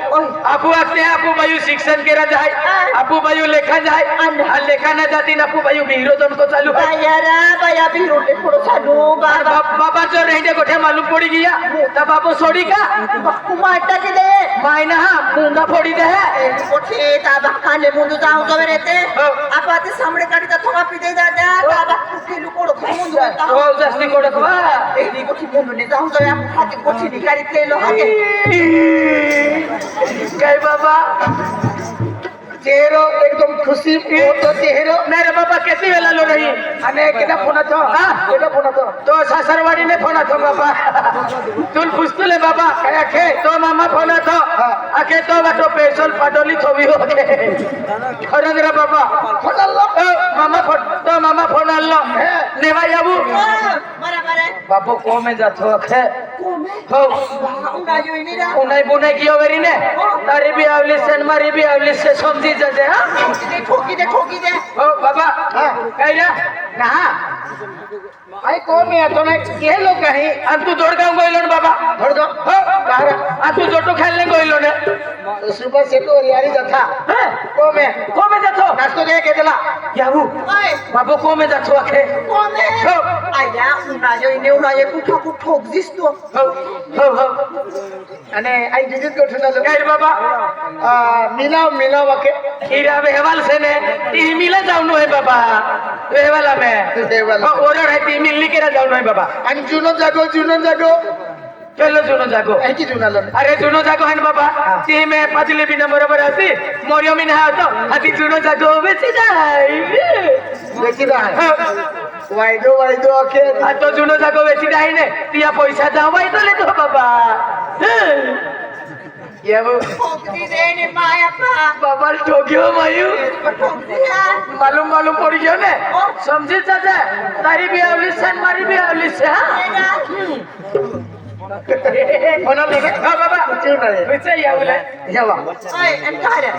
आपू आते आपू बायू शिक्षण केला जाय आपू बायू लेखा जाय आणि लेखा न जाती आपू बायू बिरो को चालू यारा बाया बिरो ले थोड़ो चालू बाबा जो रहने गोठे मालूम पड़ी गया तब बाबू सोड़ी का कुमारटा के दे मायना मुंडा फोड़ी दे गोठे ताबा खाने मुंडू जाऊ तो रहते आप आते सामने काटी ता थोड़ा पीते दादा ताबा कुके लुकोड़ो मुंडू ओ जस्ती कोड़ो बा एनी गोठी मुंडू ने जाऊ तो आप खाते गोठी निकाली ले लो आगे काय बाबा चेहरो एकदम खुशी तो चेहरो मेरे बाबा कितनी वेला लो रही अने केदा फोन तो केदा फोन तो सासरवाड़ी ने फोन तो बाबा तुल पुस्तले बाबा काय खे तो मामा फोन तो आके तो बाटो पेशल पाडोली थोवी होके खरंग रे बाबा फोन लो मामा फोन लो नेवा याबू बाबू को में जातो खे हो उन्हें बुने कियो वेरी ने तारी भी आवली सेन मारी भी आवली से समझी जाते हां ठोकी दे ओ बाबा काय रे ना आई को में तो ना के लोग कहीं अन तू जोड़ गांव गइलो बाबा छोड़ दो हो बाहर आ तू जोटो खेलने गइलो ने सुबह से तो रियारी जथा को में जातो नाश्तो दे के देला याबू बाबू को में जातो आखे हो आया उना ये कुठा ठोक दिस तो हो अने आई जिजित को ठना लो काय बाबा मिलाव वाके हीरा बेहवाल से ने ती मिला जाऊनो है बाबा बेहवाला में ओरड है ती मिलनी केरा जाऊनो है बाबा आणि जुनो जागो चलो जुनो जागो ऐकी जुनालो अरे जुनो जागो है बाबा ती में पाजले बिना बरोबर आती मोरियो मिन हा तो आती जुनो जागो बेची जाय बेची दा वायदो आखे आ तो जुनो जागो बेची जाय ने तिया पैसा दाव वायदो ले तो बाबा ये वो ठोकती दे ने माया पा बाबा ठोकियो मायू मालूम पड़ गयो ने समझी चाचा तारी भी आवली से मारी भी आवली से हां फोन लो हां बाबा बेचे या बोले जावा ओए अंधारा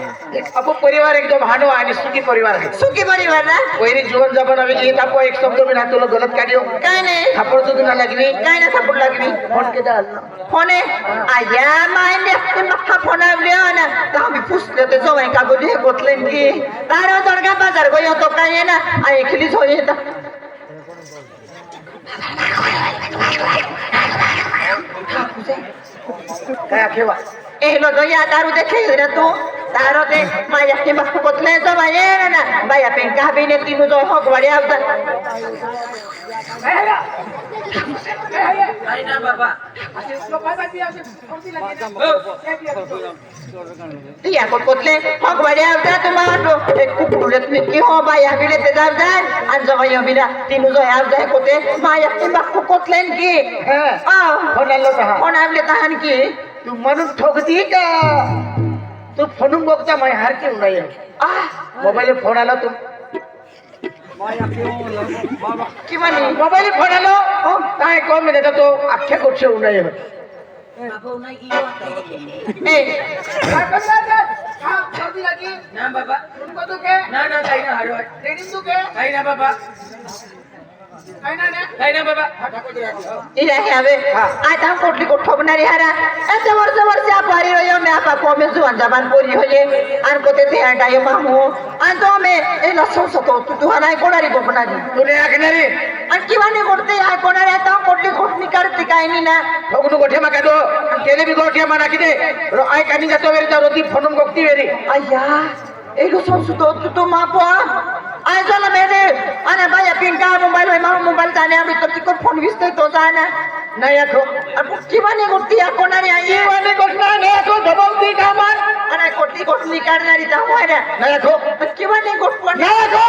अब परिवार एकदम हानो आणि सुखी परिवार है सुखी परिवार ना वैरी जीवन जपन अभी ये आपको एक शब्द में हाथ लो गलत काटियो काय नाही थप्पड़ तो ना लगवी काय ना थप्पड़ लगवी फोन के डाल फोने आया माइंड ते मक्का फोन आवल्या ना तर आम्ही पुसले ते जवळ का गोली गोतलेन की तारो दडगा बाजार गयो तो काय ना आई खिली होय ना काय आखेवा एलो तो या दारू देखे रे तू तारो दे माया के मक्का गोतले जवळ ये ना बाया पेन का बिने तीन जो हकवाडी आवता काय ना बाबा या कोतले हकवाडी आवता तुम्हाला एक कुकुरत निकी हो बाया बिले ते जाव जाय आणि जवळ बिना तीन जो आवता कोते माया के मक्का गोतलेन की फोन लो कहा कोण आवले तहान की तू म्हणून ठोकती का तू फोनून बघता मैं हार क्यों नाही मोबाईल फोन आला तू किंवा नाही मोबाईल फोन आलो काय कोण म्हणजे तो अख्ख्या गोष्ट होऊ नये ना बाबा ना काही ना हारो काही ना बाबा काही ना बाबा इला हवे आता कोटली को ठोकणारी हारा ऐसे वर्ष आप पारी रयो मैं आपा को में जुआन जबान पोरी होये आन को ते ध्यान डाय मामू आन तो में ए लसो सतो तू हनाय कोणारी गोपनारी तुने आखणारी आन किवाने कोटते या कोणारी आता कोटली कोटनी करती काय नी ना ठोकनु गोठे मा कादो केले बी गोठे मा नाकी दे रो आय कानी जातो वेरी रोती फोनून गोक्ती वेरी अय्या ए लसो सतो तू मापो आय चला मेरे अरे बाया पिन का मोबाईल होय मा मोबाईल जाने आम्ही तो तिको फोन विसते तो जाना नाही आखो किवाने कोटती या कोणारी आई किवाने गोठना नाही आखो दबावती कामान अरे कोटली कोटली काढणारी जा होय रे नाही आखो किवाने कोट नाही आखो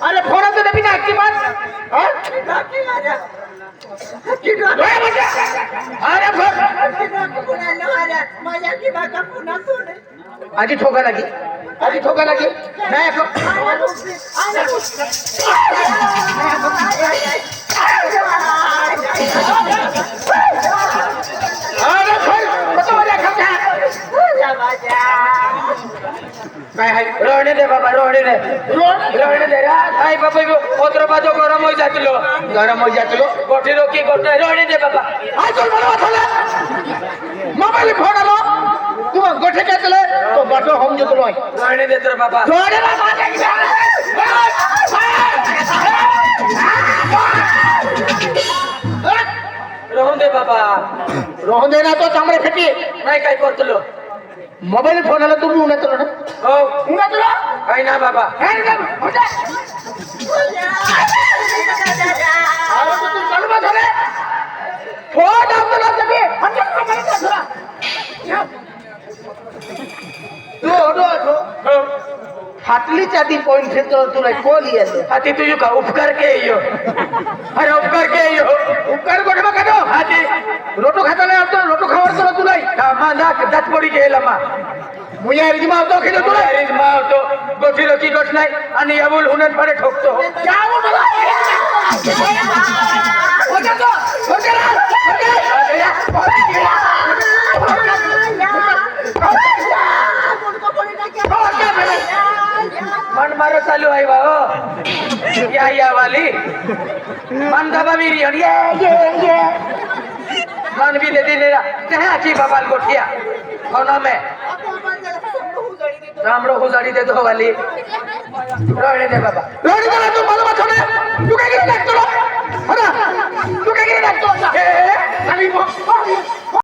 अरे फोन तो दबी ना की बात अरे आजी ठोका लगी नाही काय हाय रोहणे दे बाबा रोहणे दे रोहणे दे रा आई बाबा पत्र बाजो गरम होई जातलो गरम हो जातलो गोठी रोकी गोठी रोहणे दे बाबा आज चल मला वाचले मोबाईल फोन आलो तू गोठे काय चले तो बाटो होम जेतो लय रोहणे दे तर बाबा रोडे बाबा रोहून दे बाबा रोहन दे ना तो चामडे फेटी नाही काय करतलो मोबाईल फोन आला तुम्ही उन्हात ना हो उन्हात काही ना बाबा फोन आपल्याला तुम्ही फाटलीच्या ती पॉइंट खेळतो तुला कोण येतो हाती तुझी का उपकार के यो अरे उपकार के यो उपकार कोण बघा तो हाती रोटो खाता नाही आवतो रोटो खावडतो ना तुला मा नाक दात पडी गेला मा मुया रिजमा आवतो खेळतो तुला अरे मा तो गोठी रोकी गोठ नाही आणि याबुल हुनन पडे ठोकतो मन मारो चालू आहे बा या वाली मन दबा मेरी ये मन भी दे दे मेरा कहाँ की बाबा गोठिया होना में रामड़ो गुजारी दे दो वाली रोने दे बाबा रोडी त्याला तू मला वाचवणे तू काय केलं लागतो ना तू काय केलं लागतो आणि